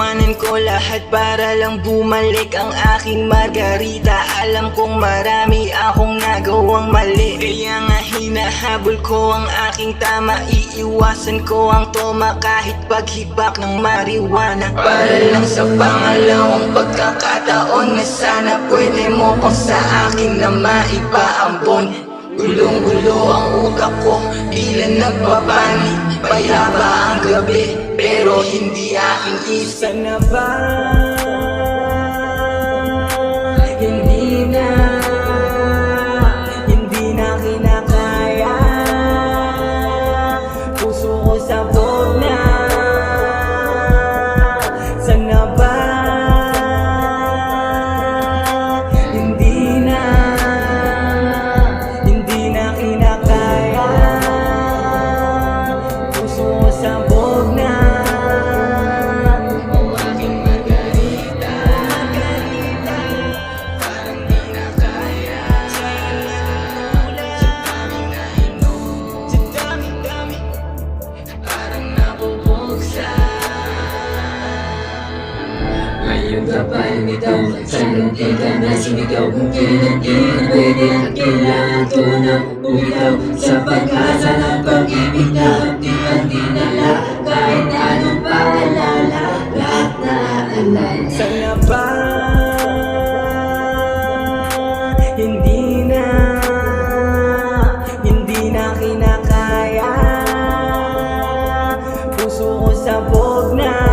iiwanan ko lahat para lang bumalik ang aking Margarita. Alam kong marami akong nagawang mali, kaya nga hinahabol ko ang aking tama. Iiwasan ko ang toma kahit paghibak ng marijuana, para lang sa pangalawang pagkakataon na sana pwede mo pang sa akin na maipaambon. Gulong-gulo ang utak ko, tila nagpapani. Payapa ang gabi, pero hindi aking isa na ba? Hindi na kinakaya. Puso ko sabog na. Sana ba? Hindi na kinakaya. Puso ko sabog na. O aking Margarita, parang di na kaya. Sa daming nainom, sa dami-dami, parang nabubuksan. Ngayon ka pa lumitaw, sanang di ka na sumigaw. Kung kailan di na pwede at kailangan ko na bumitaw. Sa pag-asa ng pag-ibig na hati-hati na lahat. Kahit anong paalala, lahat na aalala. Sana ba? Hindi na kinakaya. Puso ko sabog na.